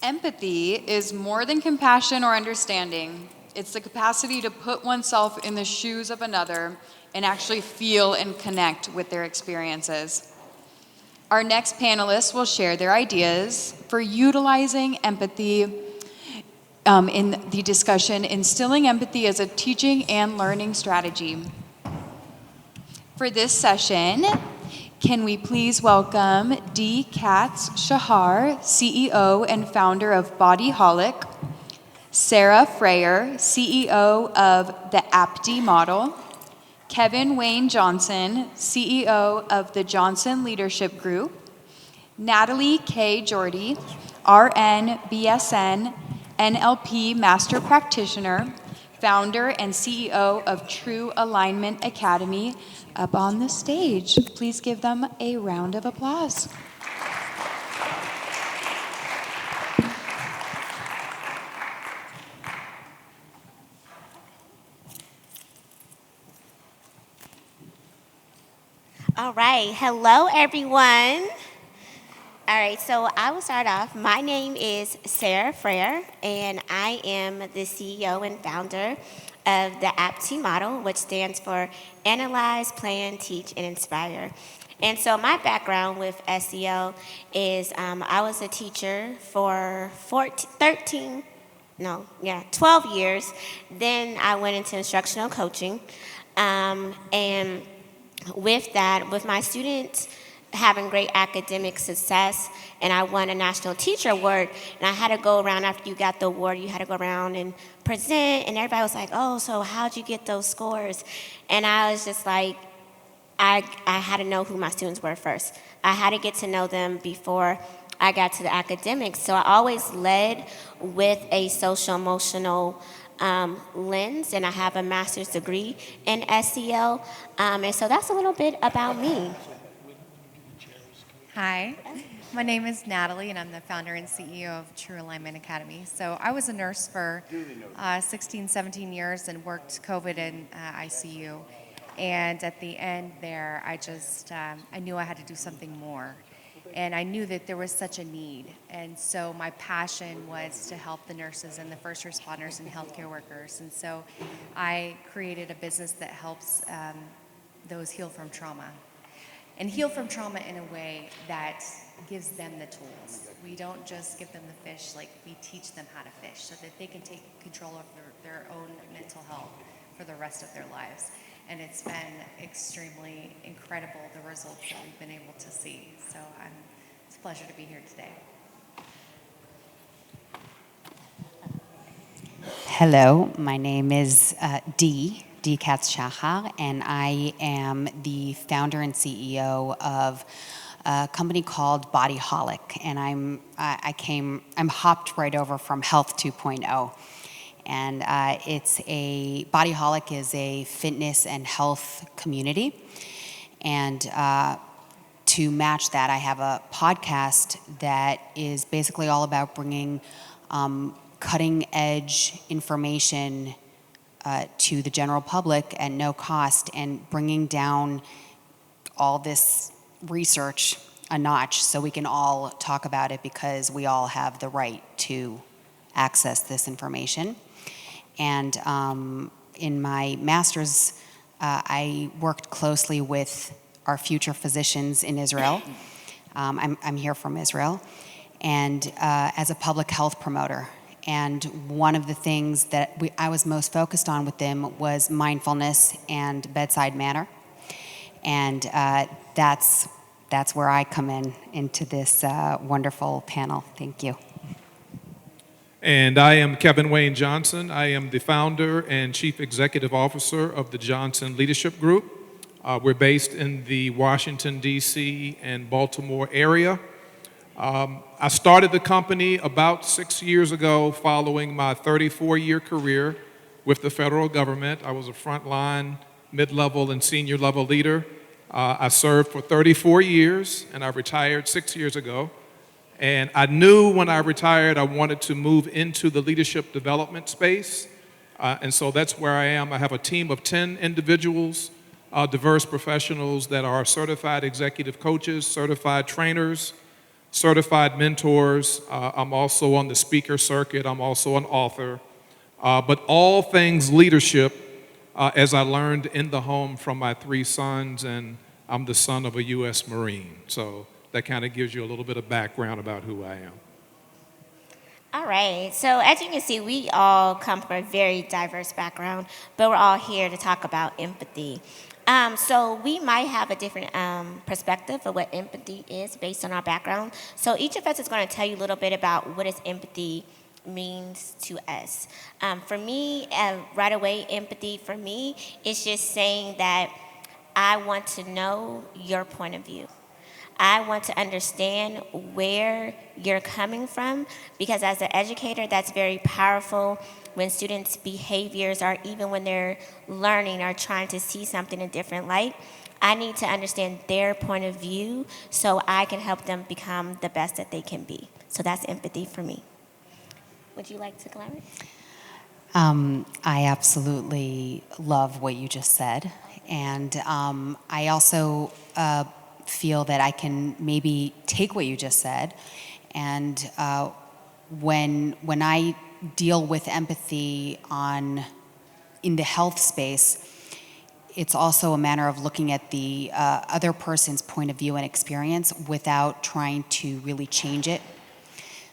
Empathy is more than compassion or understanding. It's the capacity to put oneself in the shoes of another and actually feel and connect with their experiences. Our next panelists will share their ideas for utilizing empathy in the discussion, Instilling Empathy as a Teaching and Learning Strategy. For this session, can we please welcome Katz, Shachar, CEO and founder of Bodyholic, Sarah Frayer, CEO of the APTI model, Kevin Wayne Johnson, CEO of the Johnson Leadership Group, Natalie K. Jordie, RN-BSN, NLP Master Practitioner, founder and CEO of True Alignment Academy, up on the stage. Please give them a round of applause. All right, hello everyone. All right, so I will start off. My name is Sarah Frayer, and I am the CEO and founder of the APTI model, which stands for Analyze, Plan, Teach, and Inspire. And so my background with SEL is I was a teacher for 12 years. Then I went into instructional coaching. And with that, with my students having great academic success, and I won a National Teacher Award, and I had to go around, after you got the award, you had to go around and present, and everybody was like, oh, so how'd you get those scores? And I was just like, I had to know who my students were first. I had to get to know them before I got to the academics, so I always led with a social-emotional lens, and I have a master's degree in SEL, and so that's a little bit about me. Hi, my name is Natalie, and I'm the founder and CEO of True Alignment Academy. So I was a nurse for 16, 17 years and worked COVID in ICU. And at the end there, I knew I had to do something more. And I knew that there was such a need. And so my passion was to help the nurses and the first responders and healthcare workers. And so I created a business that helps those heal from trauma. And heal from trauma in a way that gives them the tools. We don't just give them the fish, like we teach them how to fish so that they can take control of their own mental health for the rest of their lives. And it's been extremely incredible, the results that we've been able to see. So it's a pleasure to be here today. Hello, my name is Katz Shachar, and I am the founder and CEO of a company called Bodyholic, and I'm hopped right over from Health 2.0, and Bodyholic is a fitness and health community, and to match that, I have a podcast that is basically all about bringing cutting edge information to the general public at no cost and bringing down all this research a notch so we can all talk about it because we all have the right to access this information. And in my master's, I worked closely with our future physicians in Israel. I'm here from Israel, and as a public health promoter. And one of the things that I was most focused on with them was mindfulness and bedside manner. And that's where I come into this wonderful panel. Thank you. And I am Kevin Wayne Johnson. I am the founder and chief executive officer of the Johnson Leadership Group. We're based in the Washington, D.C. and Baltimore area. I started the company about 6 years ago following my 34-year career with the federal government. I was a frontline, mid-level, and senior-level leader. I served for 34 years, and I retired 6 years ago. And I knew when I retired I wanted to move into the leadership development space. And so that's where I am. I have a team of 10 individuals, diverse professionals that are certified executive coaches, certified trainers, certified mentors. I'm also on the speaker circuit. I'm also an author. But all things leadership, as I learned in the home from my 3 sons, and I'm the son of a U.S. Marine. So that kind of gives you a little bit of background about who I am. All right. So as you can see, we all come from a very diverse background, but we're all here to talk about empathy. So we might have a different perspective of what empathy is based on our background. So each of us is going to tell you a little bit about what is empathy means to us. For me, right away, empathy for me is just saying that I want to know your point of view. I want to understand where you're coming from, because as an educator, that's very powerful when students' behaviors, or even when they're learning or trying to see something in a different light. I need to understand their point of view so I can help them become the best that they can be. So that's empathy for me. Would you like to elaborate? I absolutely love what you just said. And I also feel that I can maybe take what you just said, and when I deal with empathy in the health space, it's also a matter of looking at the other person's point of view and experience without trying to really change it.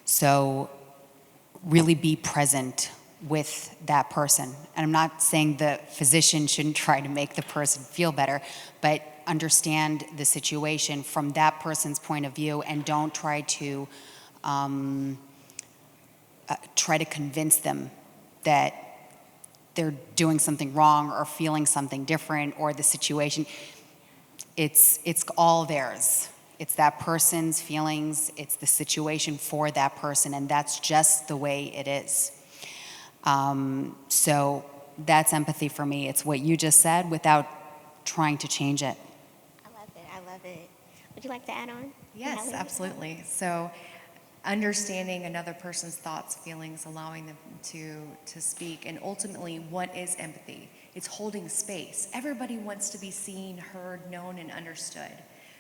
So really be present with that person. And I'm not saying the physician shouldn't try to make the person feel better, but understand the situation from that person's point of view, and don't try to convince them that they're doing something wrong or feeling something different, or the situation. It's all theirs. It's that person's feelings, it's the situation for that person, and that's just the way it is. So that's empathy for me. It's what you just said without trying to change it. I love it. Would you like to add on? Yes, Natalie? absolutely. So understanding another person's thoughts, feelings, allowing them to speak, and ultimately, what is empathy? It's holding space. Everybody wants to be seen, heard, known, and understood.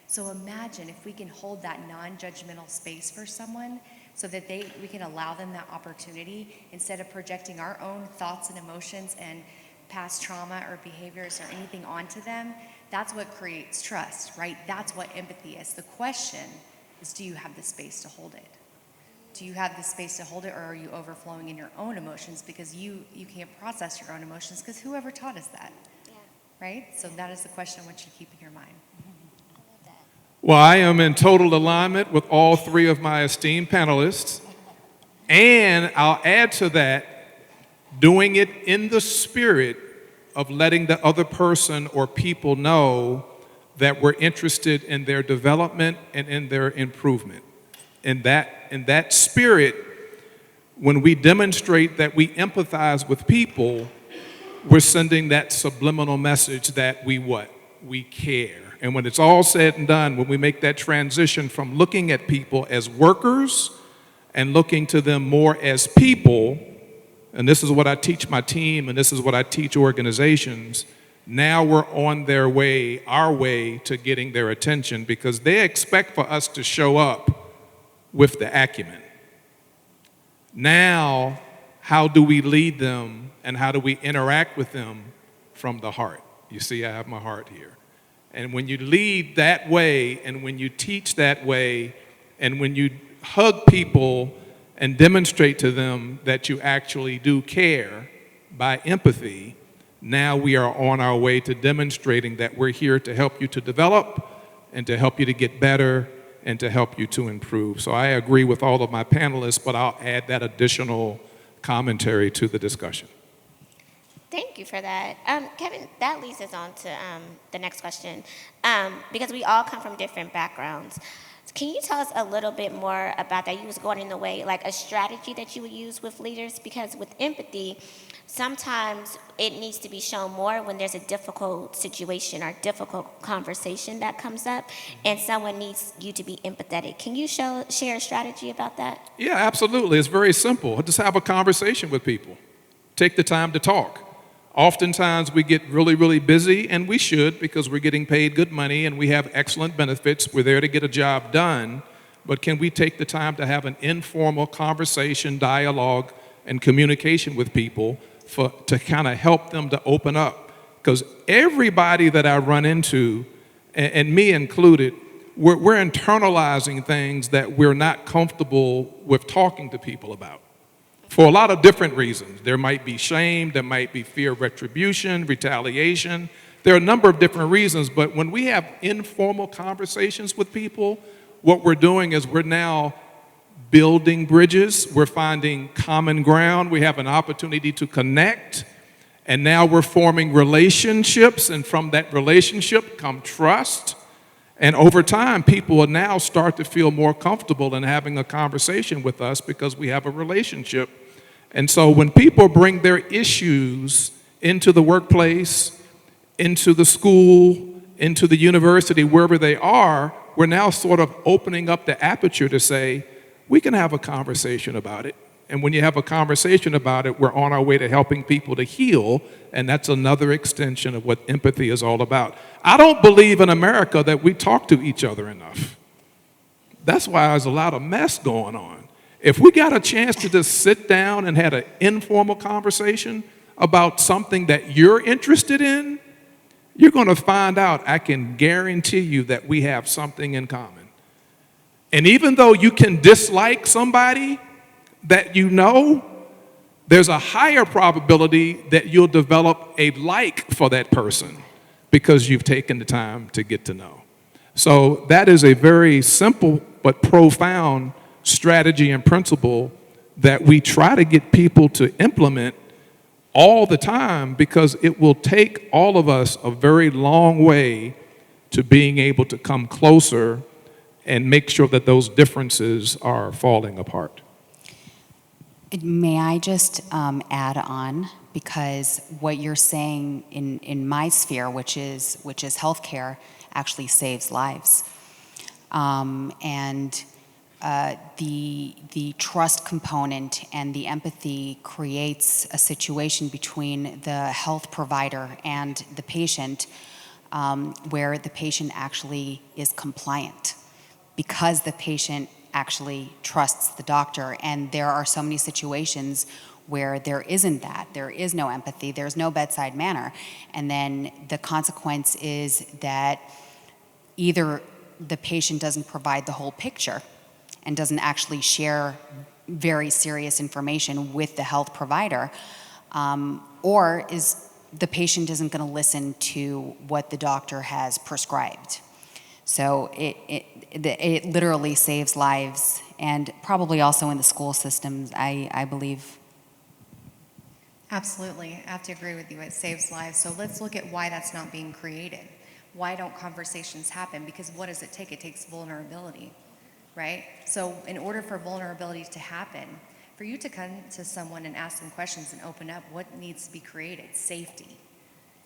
So imagine if we can hold that non-judgmental space for someone, so that we can allow them that opportunity instead of projecting our own thoughts and emotions and past trauma or behaviors or anything onto them. That's what creates trust, right? That's what empathy is. The question is, do you have the space to hold it? Do you have the space to hold it, or are you overflowing in your own emotions because you can't process your own emotions, because whoever taught us that, right? So that is the question what you keep in your mind. Well, I am in total alignment with all 3 of my esteemed panelists. And I'll add to that, doing it in the spirit of letting the other person or people know that we're interested in their development and in their improvement. In that spirit, when we demonstrate that we empathize with people, we're sending that subliminal message that we care. And when it's all said and done, when we make that transition from looking at people as workers and looking to them more as people, and this is what I teach my team, and this is what I teach organizations, now we're on our way to getting their attention, because they expect for us to show up with the acumen. Now, how do we lead them, and how do we interact with them from the heart? You see, I have my heart here. And when you lead that way, and when you teach that way, and when you hug people and demonstrate to them that you actually do care by empathy, now we are on our way to demonstrating that we're here to help you to develop, and to help you to get better, and to help you to improve. So I agree with all of my panelists, but I'll add that additional commentary to the discussion. Thank you for that. Kevin, that leads us on to the next question. Because we all come from different backgrounds. Can you tell us a little bit more about that? You was going in the way, like a strategy that you would use with leaders? Because with empathy, sometimes it needs to be shown more when there's a difficult situation or difficult conversation that comes up, and someone needs you to be empathetic. Can you share a strategy about that? Yeah, absolutely. It's very simple. Just have a conversation with people. Take the time to talk. Oftentimes we get really, really busy, and we should, because we're getting paid good money and we have excellent benefits. We're there to get a job done. but can we take the time to have an informal conversation, dialogue, and communication with people to kind of help them to open up? Because everybody that I run into, and me included, we're internalizing things that we're not comfortable with talking to people about for a lot of different reasons. There might be shame, there might be fear of retribution, retaliation. There are a number of different reasons, but when we have informal conversations with people, what we're doing is we're now building bridges, we're finding common ground, we have an opportunity to connect, and now we're forming relationships, and from that relationship come trust. And over time, people will now start to feel more comfortable in having a conversation with us because we have a relationship. And so when people bring their issues into the workplace, into the school, into the university, wherever they are, we're now sort of opening up the aperture to say, we can have a conversation about it. And when you have a conversation about it, we're on our way to helping people to heal, and that's another extension of what empathy is all about. I don't believe in America that we talk to each other enough. That's why there's a lot of mess going on. If we got a chance to just sit down and had an informal conversation about something that you're interested in, you're going to find out, I can guarantee you, that we have something in common. And even though you can dislike somebody that you know, there's a higher probability that you'll develop a like for that person because you've taken the time to get to know. So that is a very simple but profound strategy and principle that we try to get people to implement all the time, because it will take all of us a very long way to being able to come closer and make sure that those differences are falling apart. May I just add on, because what you're saying in my sphere, which is healthcare, actually saves lives, and the trust component and the empathy creates a situation between the health provider and the patient, where the patient actually is compliant because the patient actually trusts the doctor. And there are so many situations where there isn't that. There is no empathy, there's no bedside manner. And then the consequence is that either the patient doesn't provide the whole picture and doesn't actually share very serious information with the health provider, or is the patient isn't going to listen to what the doctor has prescribed. So it literally saves lives, and probably also in the school systems, I believe. Absolutely. I have to agree with you. It saves lives. So let's look at why that's not being created. Why don't conversations happen? Because what does it take? It takes vulnerability, right? So in order for vulnerability to happen, for you to come to someone and ask them questions and open up, what needs to be created? Safety.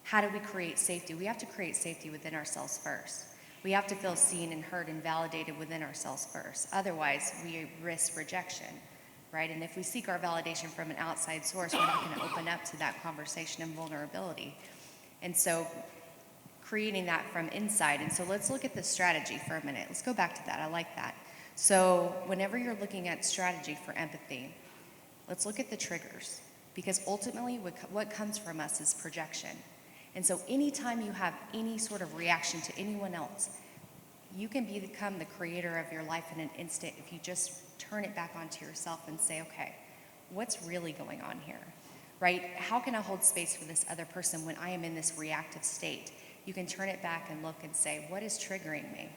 How do we create safety? We have to create safety within ourselves first. We have to feel seen and heard and validated within ourselves first. Otherwise, we risk rejection, right? And if we seek our validation from an outside source, we're not going to open up to that conversation and vulnerability. And so creating that from inside. And so let's look at the strategy for a minute. Let's go back to that. I like that. So whenever you're looking at strategy for empathy, let's look at the triggers, because ultimately what comes from us is projection. And so anytime you have any sort of reaction to anyone else, you can become the creator of your life in an instant if you just turn it back onto yourself and say, okay, what's really going on here, right? How can I hold space for this other person when I am in this reactive state? You can turn it back and look and say, what is triggering me?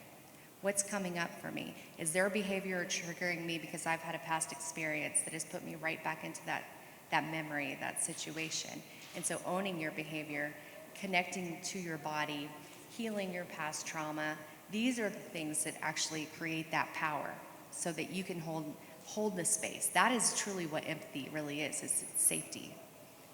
What's coming up for me? Is their behavior triggering me because I've had a past experience that has put me right back into that memory, that situation? And so owning your behavior, connecting to your body, healing your past trauma, these are the things that actually create that power so that you can hold the space. That is truly what empathy really is it's safety.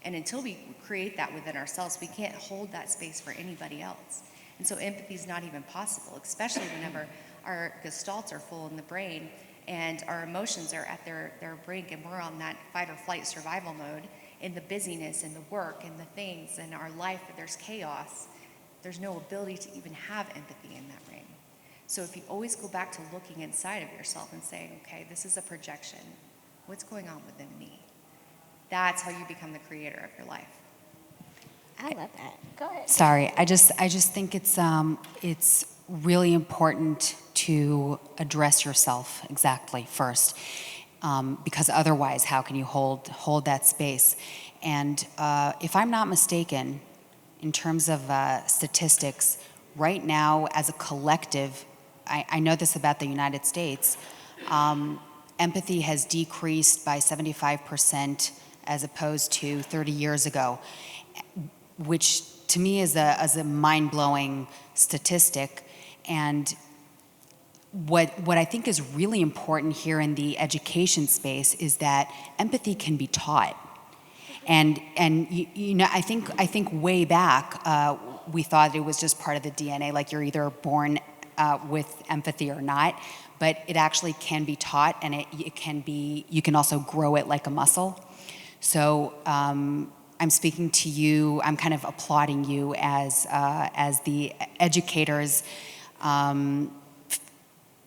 And until we create that within ourselves, we can't hold that space for anybody else. And so empathy is not even possible, especially whenever our gestalts are full in the brain and our emotions are at their brink and we're on that fight or flight survival mode. In the busyness and the work and the things and our life, there's chaos. There's no ability to even have empathy in that realm. So if you always go back to looking inside of yourself and saying, okay, this is a projection, what's going on within me? That's how you become the creator of your life. I love that. Go ahead. Sorry, I just think it's really important to address yourself exactly first, because otherwise, how can you hold that space? And if I'm not mistaken, in terms of statistics, right now as a collective, I know this about the United States, empathy has decreased by 75% as opposed to 30 years ago, which to me is a mind-blowing statistic. And what I think is really important here in the education space is that empathy can be taught. And you know, I think way back we thought it was just part of the DNA, like you're either born with empathy or not, but it actually can be taught, and it can be, you can also grow it like a muscle. So I'm speaking to you, I'm kind of applauding you as the educators.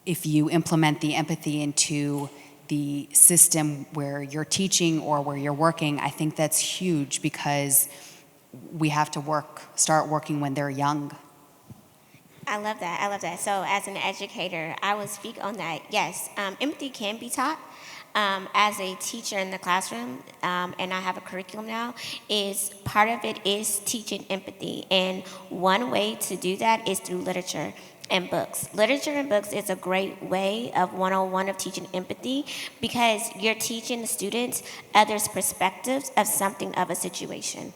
If you implement the empathy into the system where you're teaching or where you're working, I think that's huge, because we have to start working when they're young. I love that. I love that. So as an educator, I would speak on that. Yes, empathy can be taught. As a teacher in the classroom, and I have a curriculum now, is part of it is teaching empathy. And one way to do that is through literature and books. Literature and books is a great way of 101 of teaching empathy, because you're teaching the students others' perspectives of something, of a situation.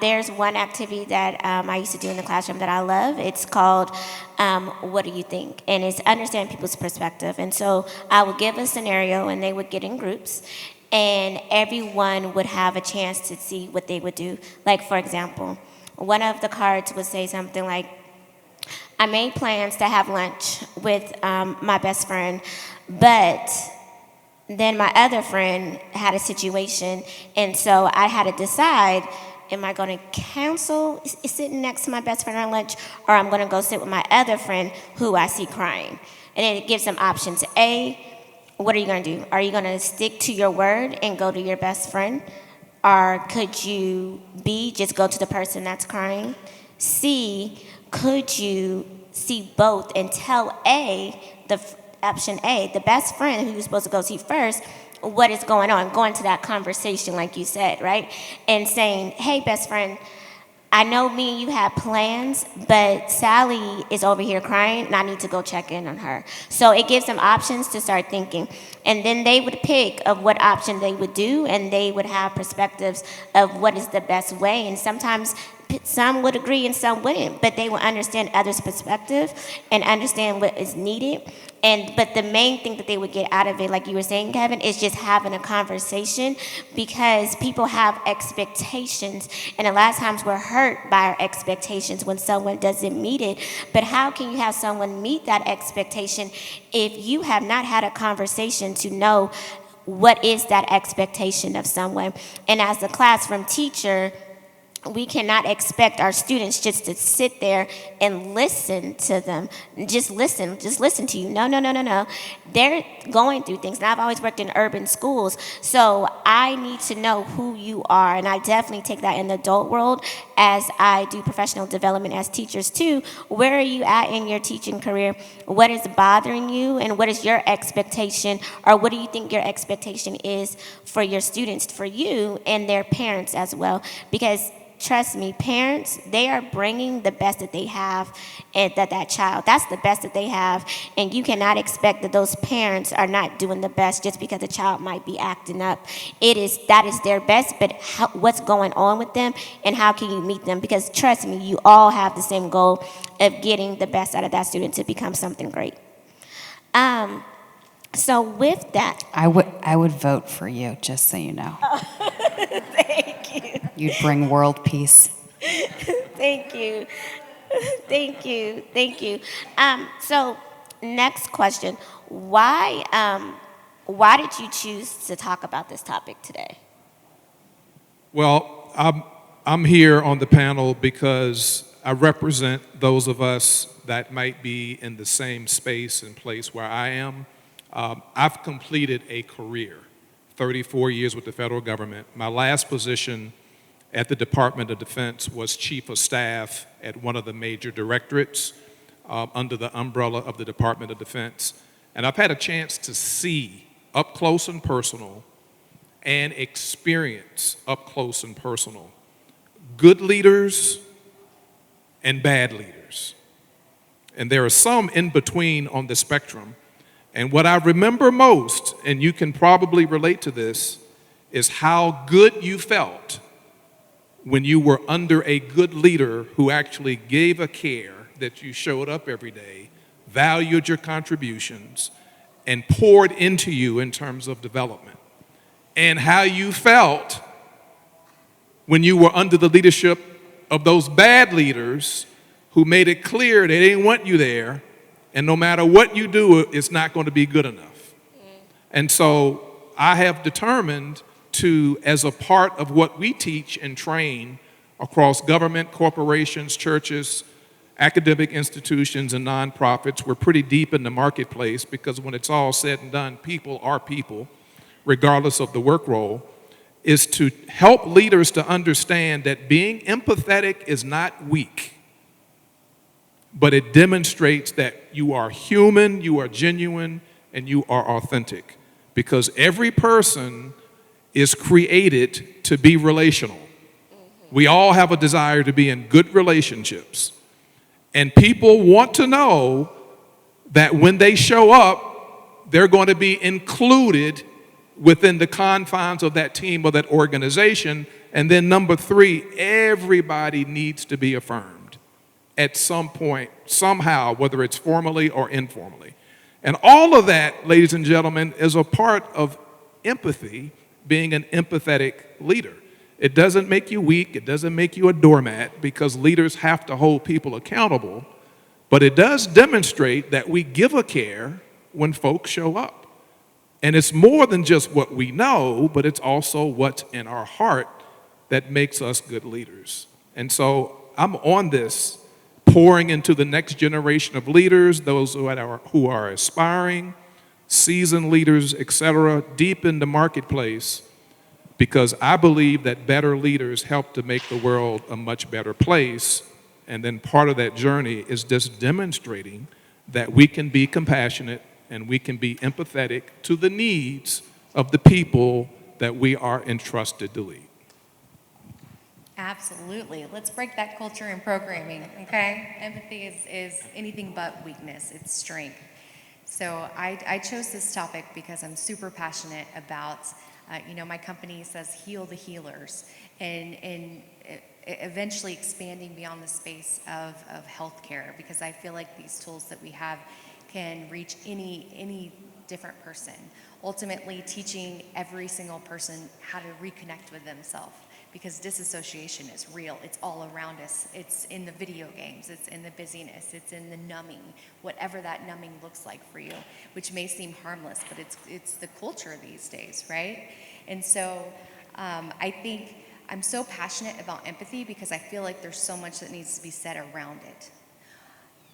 There's one activity that I used to do in the classroom that I love. It's called What Do You Think? And it's understand people's perspective. And so I would give a scenario, and they would get in groups, and everyone would have a chance to see what they would do. Like, for example, one of the cards would say something like, I made plans to have lunch with my best friend, but then my other friend had a situation, and so I had to decide, am I going to cancel sitting next to my best friend on lunch, or I'm going to go sit with my other friend who I see crying? And then it gives them options. A, what are you going to do? Are you going to stick to your word and go to your best friend? Or could you, B, just go to the person that's crying? C, could you see both and tell option A, the best friend who you're supposed to go see first, what is going on, going to that conversation like you said, right? And saying, hey, best friend, I know me and you had plans, but Sally is over here crying, and I need to go check in on her. So it gives them options to start thinking. And then they would pick of what option they would do, and they would have perspectives of what is the best way. And sometimes some would agree and some wouldn't, but they will understand others' perspective and understand what is needed. But the main thing that they would get out of it, like you were saying, Kevin, is just having a conversation, because people have expectations, and a lot of times we're hurt by our expectations when someone doesn't meet it. But how can you have someone meet that expectation if you have not had a conversation to know what is that expectation of someone? And as a classroom teacher, we cannot expect our students just to sit there and listen to them. Just listen to you. No. They're going through things. And I've always worked in urban schools, so I need to know who you are. And I definitely take that in the adult world as I do professional development as teachers too. Where are you at in your teaching career? What is bothering you, and what is your expectation, or what do you think your expectation is for your students, for you and their parents as well? Because trust me, parents, they are bringing the best that they have, and that child, that's the best that they have. And you cannot expect that those parents are not doing the best just because the child might be acting up. That is their best, but what's going on with them, and how can you meet them? Because trust me, you all have the same goal of getting the best out of that student to become something great. So with that, I would vote for you, just so you know. thank you. You'd bring world peace. Thank you. So next question. Why did you choose to talk about this topic today? Well, I'm here on the panel because I represent those of us that might be in the same space and place where I am. I've completed a career, 34 years with the federal government. My last position at the Department of Defense was Chief of Staff at one of the major directorates under the umbrella of the Department of Defense. And I've had a chance to see up close and personal and experience up close and personal good leaders and bad leaders. And there are some in between on the spectrum. And what I remember most, and you can probably relate to this, is how good you felt when you were under a good leader who actually gave a care, that you showed up every day, valued your contributions, and poured into you in terms of development. And how you felt when you were under the leadership of those bad leaders who made it clear they didn't want you there, and no matter what you do, it's not going to be good enough. And so I have determined to, as a part of what we teach and train across government, corporations, churches, academic institutions, and nonprofits, we're pretty deep in the marketplace, because when it's all said and done, people are people, regardless of the work role, is to help leaders to understand that being empathetic is not weak, but it demonstrates that you are human, you are genuine, and you are authentic. Because every person is created to be relational. We all have a desire to be in good relationships. And people want to know that when they show up, they're going to be included within the confines of that team or that organization. And then number three, everybody needs to be affirmed at some point, somehow, whether it's formally or informally. And all of that, ladies and gentlemen, is a part of empathy, being an empathetic leader. It doesn't make you weak, it doesn't make you a doormat, because leaders have to hold people accountable, but it does demonstrate that we give a care when folks show up. And it's more than just what we know, but it's also what's in our heart that makes us good leaders. And so I'm on this, pouring into the next generation of leaders, those who are aspiring, seasoned leaders, etc., deep in the marketplace, because I believe that better leaders help to make the world a much better place. And then part of that journey is just demonstrating that we can be compassionate and we can be empathetic to the needs of the people that we are entrusted to lead. Absolutely. Let's break that culture in programming, okay? Empathy is anything but weakness, it's strength. So I chose this topic because I'm super passionate about, my company says heal the healers, and eventually expanding beyond the space of healthcare, because I feel like these tools that we have can reach any different person. Ultimately teaching every single person how to reconnect with themselves, because disassociation is real. It's all around us. It's in the video games, it's in the busyness, it's in the numbing, whatever that numbing looks like for you, which may seem harmless, but it's the culture these days, right? And so I think I'm so passionate about empathy because I feel like there's so much that needs to be said around it.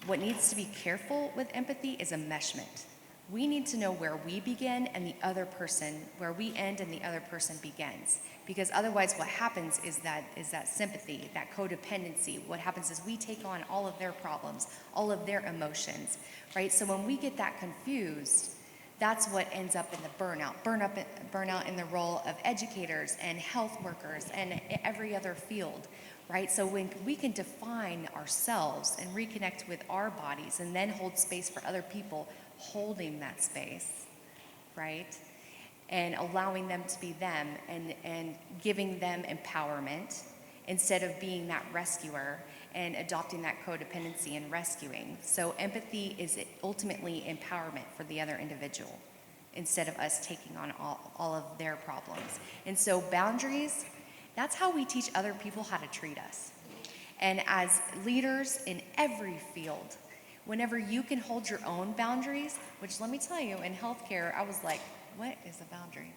What needs to be careful with empathy is enmeshment. We need to know where we begin and the other person, where we end and the other person begins. Because otherwise what happens is that sympathy, that codependency. What happens is we take on all of their problems, all of their emotions, right? So when we get that confused, that's what ends up in the burnout in the role of educators and health workers and every other field, right? So when we can define ourselves and reconnect with our bodies and then hold space for other people, holding that space, right? And allowing them to be them and giving them empowerment instead of being that rescuer and adopting that codependency and rescuing. So empathy is ultimately empowerment for the other individual instead of us taking on all of their problems. And so boundaries, that's how we teach other people how to treat us. And as leaders in every field, whenever you can hold your own boundaries, which let me tell you, in healthcare, I was like, what is a boundary?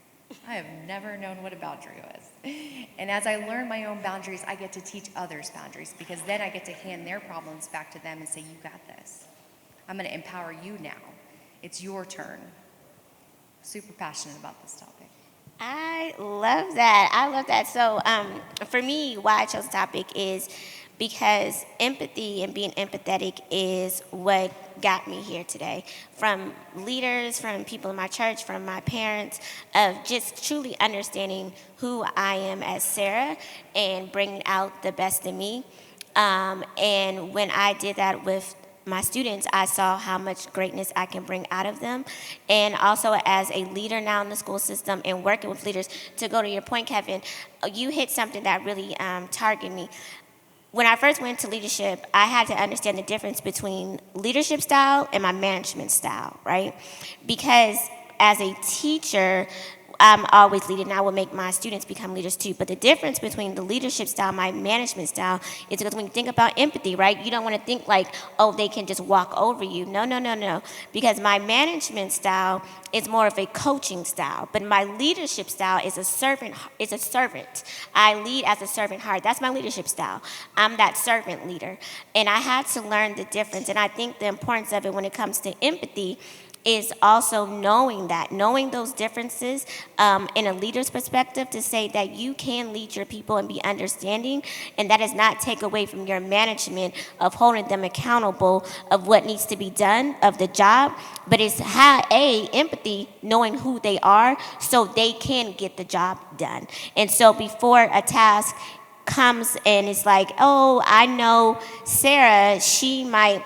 I have never known what a boundary was. And as I learn my own boundaries, I get to teach others boundaries, because then I get to hand their problems back to them and say, you got this. I'm going to empower you now. It's your turn. Super passionate about this topic. I love that. I love that. So for me, why I chose the topic is because empathy and being empathetic is what got me here today. From leaders, from people in my church, from my parents, of just truly understanding who I am as Sarah and bringing out the best in me. And when I did that with my students, I saw how much greatness I can bring out of them. And also as a leader now in the school system and working with leaders, to go to your point, Kevin, you hit something that really targeted me. When I first went to leadership, I had to understand the difference between leadership style and my management style, right? Because as a teacher, I'm always leading, and I will make my students become leaders too. But the difference between the leadership style and my management style is because when you think about empathy, right, you don't want to think like, oh, they can just walk over you. No. Because my management style is more of a coaching style, but my leadership style is a servant. I lead as a servant heart. That's my leadership style. I'm that servant leader. And I had to learn the difference. And I think the importance of it when it comes to empathy is also knowing those differences in a leader's perspective, to say that you can lead your people and be understanding, and that does not take away from your management of holding them accountable of what needs to be done of the job, but it's empathy, knowing who they are so they can get the job done. And so before a task comes and it's like, oh, I know Sarah, she might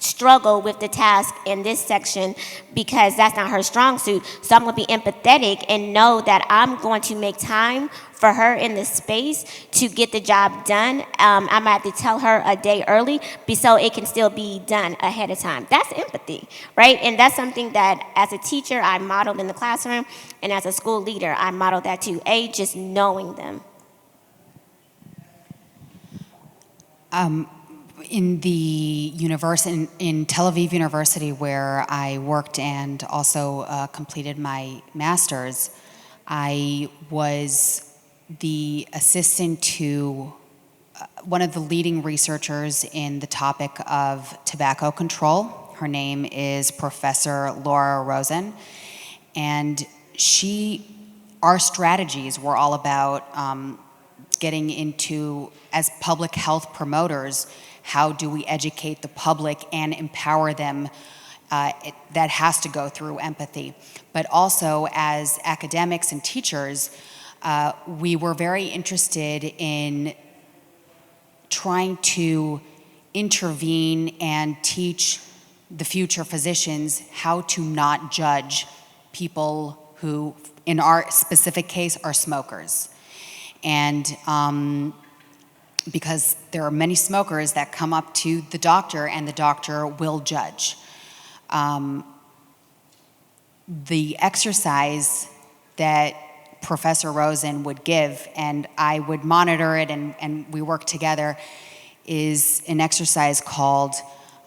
struggle with the task in this section because that's not her strong suit. So I'm going to be empathetic and know that I'm going to make time for her in this space to get the job done. I might have to tell her a day early so it can still be done ahead of time. That's empathy, right? And that's something that as a teacher I modeled in the classroom, and as a school leader I modeled that too. Just knowing them. In the university, in Tel Aviv University, where I worked and also completed my master's, I was the assistant to one of the leading researchers in the topic of tobacco control. Her name is Professor Laura Rosen, and our strategies were all about getting into, as public health promoters, how do we educate the public and empower them? That has to go through empathy. But also as academics and teachers, we were very interested in trying to intervene and teach the future physicians how to not judge people who, in our specific case, are smokers. And because there are many smokers that come up to the doctor and the doctor will judge. The exercise that Professor Rosen would give, and I would monitor it and we work together, is an exercise called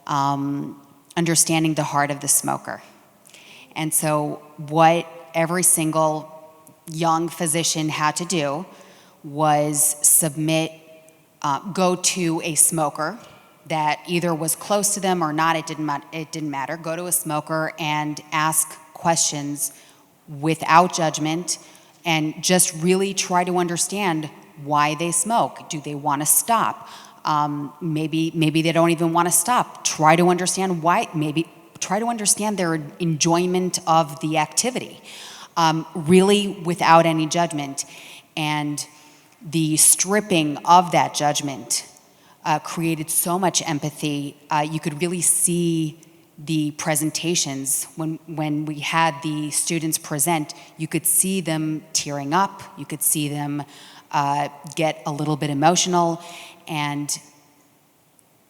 Understanding the Heart of the Smoker. And so what every single young physician had to do was go to a smoker that either was close to them or not, it didn't matter. Go to a smoker and ask questions without judgment and just really try to understand why they smoke. Do they want to stop? Maybe they don't even want to stop. Try to understand why. Maybe try to understand their enjoyment of the activity, really without any judgment. And the stripping of that judgment created so much empathy. You could really see the presentations when we had the students present. You could see them tearing up. You could see them get a little bit emotional. And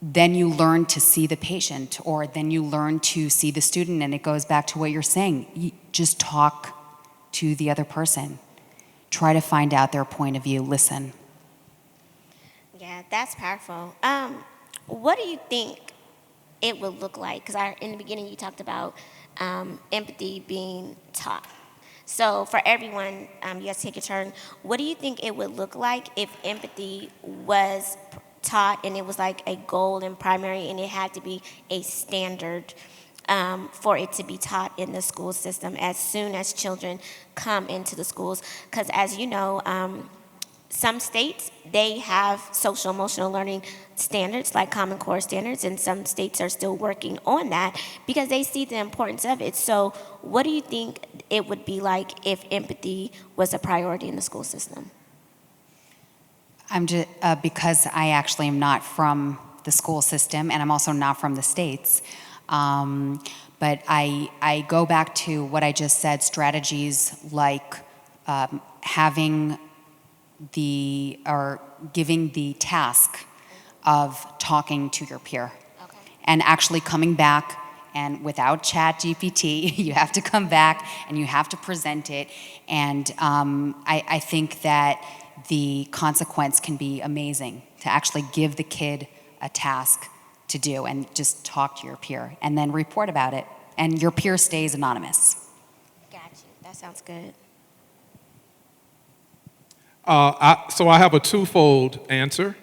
then you learn to see the patient, or then you learn to see the student. And it goes back to what you're saying. You just talk to the other person. Try to find out their point of view, listen. Yeah, that's powerful. What do you think it would look like? Because in the beginning you talked about empathy being taught. So for everyone, you guys take a turn. What do you think it would look like if empathy was taught and it was like a goal in primary and it had to be a standard for it to be taught in the school system as soon as children come into the schools? Because as you know, some states, they have social emotional learning standards like Common Core standards, and some states are still working on that because they see the importance of it. So what do you think it would be like if empathy was a priority in the school system? I'm just, because I actually am not from the school system, and I'm also not from the States. But I go back to what I just said, strategies like having or giving the task of talking to your peer. Okay. And actually coming back, and without ChatGPT, you have to come back and you have to present it. And I think that the consequence can be amazing, to actually give the kid a task to do and just talk to your peer and then report about it. And your peer stays anonymous. Got you. That sounds good. So I have a twofold answer.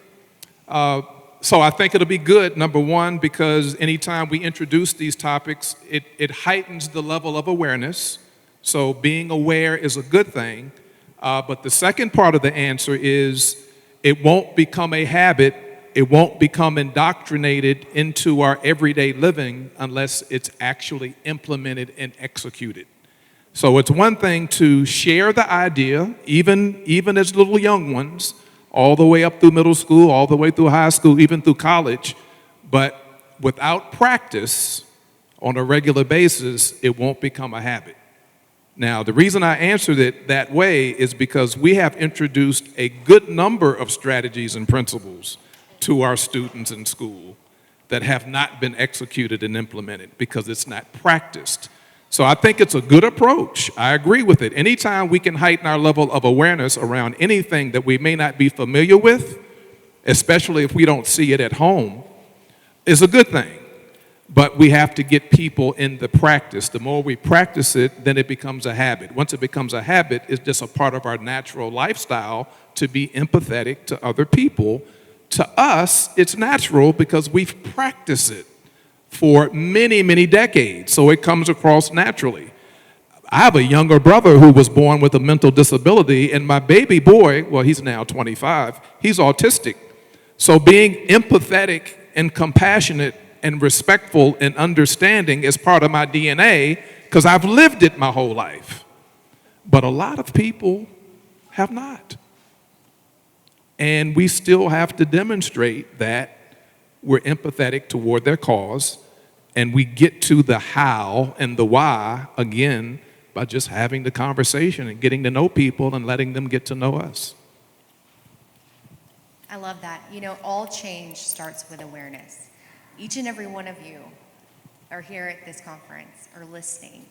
So I think it'll be good, number one, because anytime we introduce these topics, it heightens the level of awareness. So being aware is a good thing. But the second part of the answer is it won't become a habit. It won't become indoctrinated into our everyday living unless it's actually implemented and executed. So it's one thing to share the idea, even as little young ones, all the way up through middle school, all the way through high school, even through college. But without practice on a regular basis, it won't become a habit. Now, the reason I answered it that way is because we have introduced a good number of strategies and principles to our students in school that have not been executed and implemented because it's not practiced. So I think it's a good approach. I agree with it. Anytime we can heighten our level of awareness around anything that we may not be familiar with, especially if we don't see it at home, is a good thing. But we have to get people in the practice. The more we practice it, then it becomes a habit. Once it becomes a habit, it's just a part of our natural lifestyle to be empathetic to other people. To us, it's natural because we've practiced it for many, many decades, so it comes across naturally. I have a younger brother who was born with a mental disability, and my baby boy, well, he's now 25, he's autistic. So being empathetic and compassionate and respectful and understanding is part of my DNA because I've lived it my whole life. But a lot of people have not. And we still have to demonstrate that we're empathetic toward their cause, and we get to the how and the why, again, by just having the conversation and getting to know people and letting them get to know us. I love that. You know, all change starts with awareness. Each and every one of you are here at this conference or listening,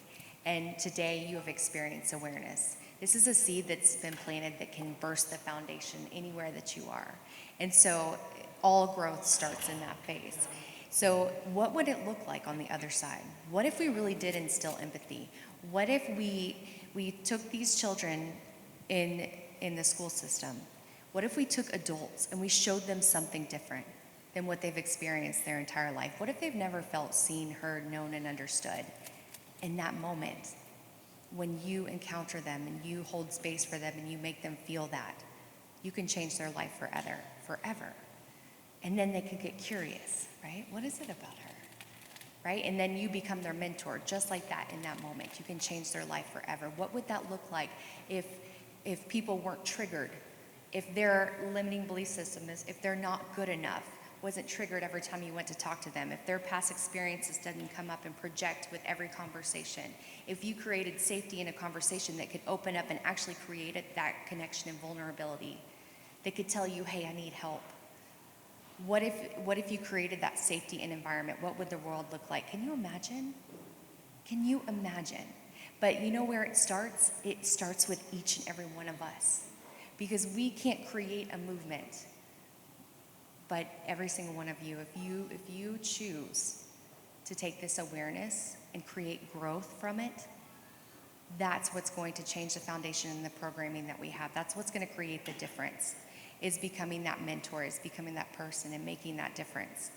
and today you have experienced awareness. This is a seed that's been planted that can burst the foundation anywhere that you are. And so all growth starts in that phase. So what would it look like on the other side? What if we really did instill empathy? What if we took these children in the school system? What if we took adults and we showed them something different than what they've experienced their entire life? What if they've never felt seen, heard, known, and understood? In that moment, when you encounter them and you hold space for them and you make them feel that, you can change their life forever. And then they can get curious, right? What is it about her, right? And then you become their mentor, just like that in that moment. You can change their life forever. What would that look like if people weren't triggered? If their limiting belief system is, if they're not good enough, wasn't triggered every time you went to talk to them, if their past experiences didn't come up and project with every conversation, if you created safety in a conversation that could open up and actually created that connection and vulnerability, that could tell you, hey, I need help. What if you created that safety and environment? What would the world look like? Can you imagine? Can you imagine? But you know where it starts? It starts with each and every one of us. Because we can't create a movement. But every single one of you, if you choose to take this awareness and create growth from it, That's what's going to change the foundation and the programming that we have. That's what's going to create the difference, is becoming that mentor, is becoming that person and making that difference,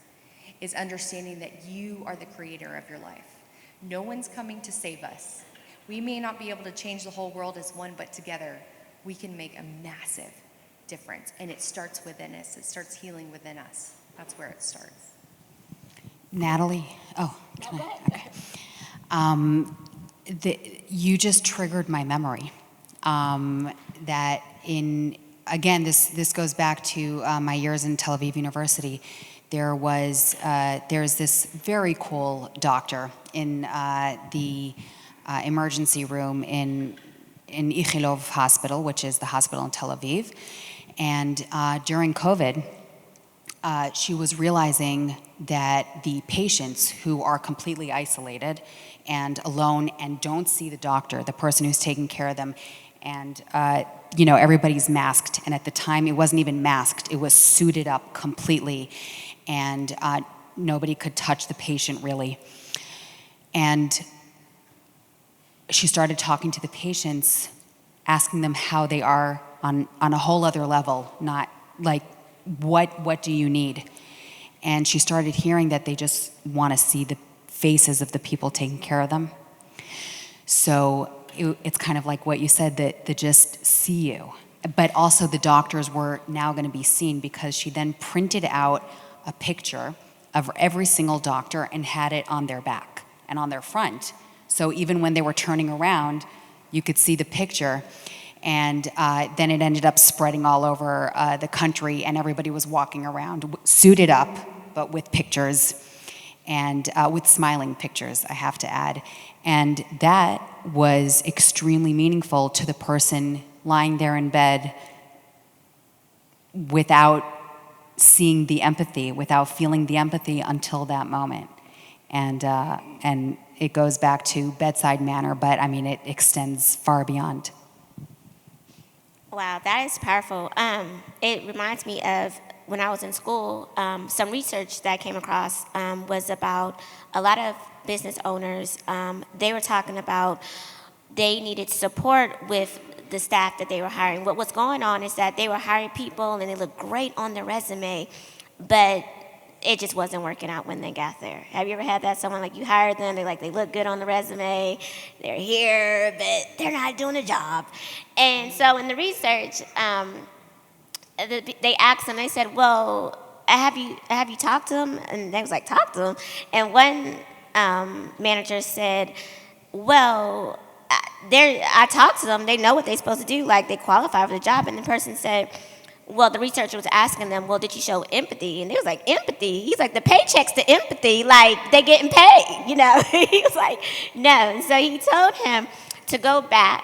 is understanding that you are the creator of your life. No one's coming to save us. We may not be able to change the whole world as one, but together we can make a massive difference. And it starts within us. It starts healing within us. That's where it starts. Natalie, can I? Okay. You just triggered my memory. That again, this goes back to my years in Tel Aviv University. There's this very cool doctor in the emergency room in Ichilov Hospital, which is the hospital in Tel Aviv. And during COVID, she was realizing that the patients who are completely isolated and alone and don't see the doctor, the person who's taking care of them, and everybody's masked. And at the time, it wasn't even masked; it was suited up completely, and nobody could touch the patient really. And she started talking to the patients, asking them how they are on a whole other level, not like, what do you need? And she started hearing that they just want to see the faces of the people taking care of them. So it's kind of like what you said, that they just see you. But also the doctors were now going to be seen, because she then printed out a picture of every single doctor and had it on their back and on their front. So even when they were turning around, you could see the picture. And then it ended up spreading all over the country, and everybody was walking around suited up, but with pictures, and with smiling pictures, I have to add. And that was extremely meaningful to the person lying there in bed without seeing the empathy, without feeling the empathy until that moment. And it goes back to bedside manner, but I mean, it extends far beyond. Wow, that is powerful. It reminds me of when I was in school, some research that I came across was about a lot of business owners. They were talking about they needed support with the staff that they were hiring. What was going on is that they were hiring people and they looked great on the resume, but it just wasn't working out when they got there. Have you ever had that? Someone like you hired them, they look good on the resume, they're here, but they're not doing the job. And so in the research, they asked them, they said, well, have you talked to them? And they was like, talk to them. And one manager said, well, I talked to them, they know what they're supposed to do, like they qualify for the job. And the person said, well, the researcher was asking them, well, did you show empathy? And they was like, empathy? He's like, the paycheck's the empathy, like they getting paid, He was like, no. And so he told him to go back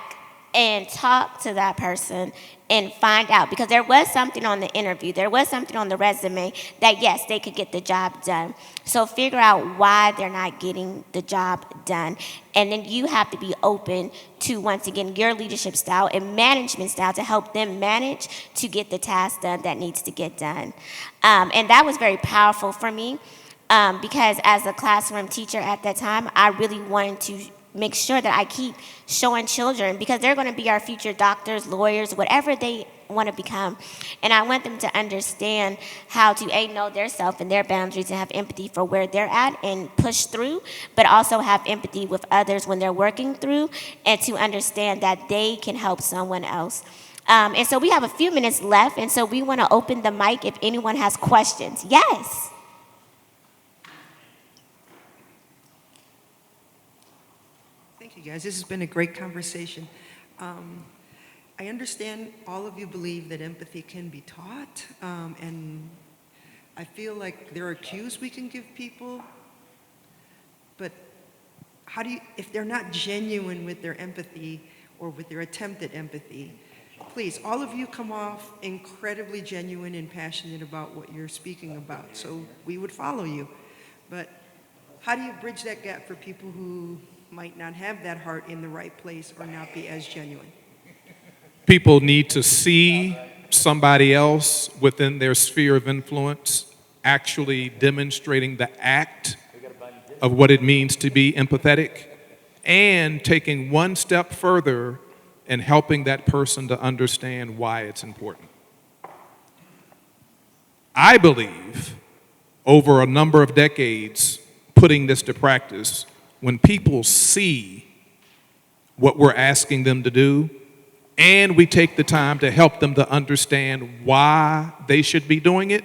and talk to that person and find out, because there was something on the interview, there was something on the resume that, yes, they could get the job done. So figure out why they're not getting the job done. And then you have to be open to, once again, your leadership style and management style to help them manage to get the task done that needs to get done. And that was very powerful for me, because as a classroom teacher at that time, I really wanted to make sure that I keep showing children, because they're going to be our future doctors, lawyers, whatever they want to become. And I want them to understand how to, know their self and their boundaries and have empathy for where they're at and push through, but also have empathy with others when they're working through, and to understand that they can help someone else. And so we have a few minutes left, and so we want to open the mic if anyone has questions. Yes. Thank you, guys. This has been a great conversation. I understand all of you believe that empathy can be taught, and I feel like there are cues we can give people, but how do you, if they're not genuine with their empathy or with their attempt at empathy, please, all of you come off incredibly genuine and passionate about what you're speaking about, so we would follow you. But how do you bridge that gap for people who might not have that heart in the right place or not be as genuine? People need to see somebody else within their sphere of influence actually demonstrating the act of what it means to be empathetic, and taking one step further and helping that person to understand why it's important. I believe over a number of decades putting this to practice, when people see what we're asking them to do, and we take the time to help them to understand why they should be doing it,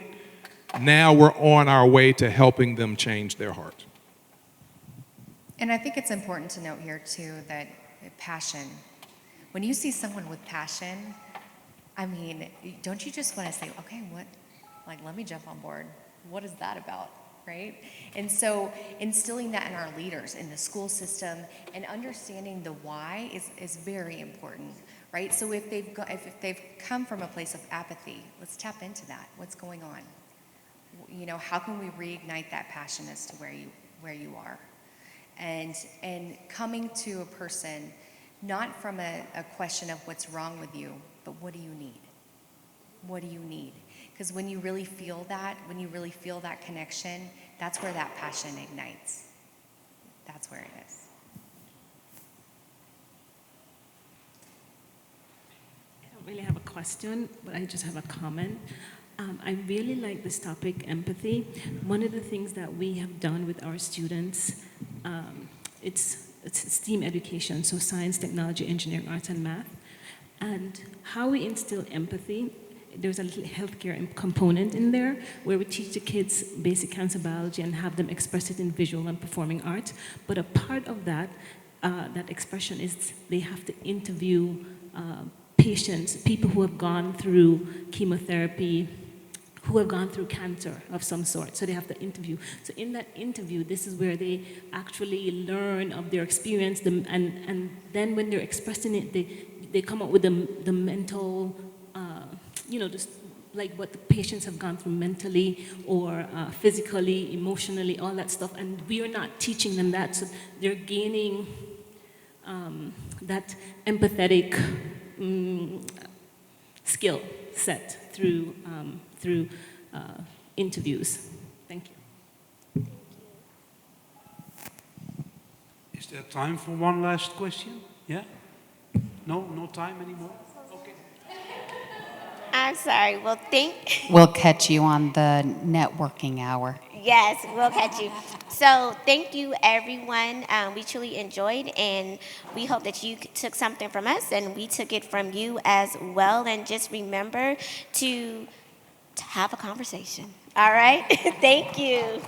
now we're on our way to helping them change their heart. And I think it's important to note here too that passion, when you see someone with passion, I mean, don't you just want to say, okay, what, like, let me jump on board. What is that about, right? And so instilling that in our leaders, in the school system, and understanding the why is very important, right? So if they've come from a place of apathy, let's tap into that. What's going on? You know, how can we reignite that passion as to where you are? And coming to a person, not from a question of what's wrong with you, but what do you need? What do you need? Because when you really feel that connection, that's where that passion ignites. That's where it is. I don't really have a question, but I just have a comment. I really like this topic, empathy. One of the things that we have done with our students, it's STEAM education, so science, technology, engineering, arts, and math. And how we instill empathy, there's a little healthcare component in there where we teach the kids basic cancer biology and have them express it in visual and performing arts. But a part of that, that expression is they have to interview patients, people who have gone through chemotherapy, who have gone through cancer of some sort. So they have to interview. So in that interview, this is where they actually learn of their experience, and then when they're expressing it, they come up with the mental, just like what the patients have gone through mentally or physically, emotionally, all that stuff. And we are not teaching them that. So they're gaining that empathetic skill set through interviews. Thank you. Is there time for one last question? Yeah? No time anymore? Okay. I'm sorry. Well, We'll catch you on the networking hour. Yes, we'll catch you. So thank you, everyone. We truly enjoyed, and we hope that you took something from us, and we took it from you as well. And just remember to have a conversation. All right? Thank you.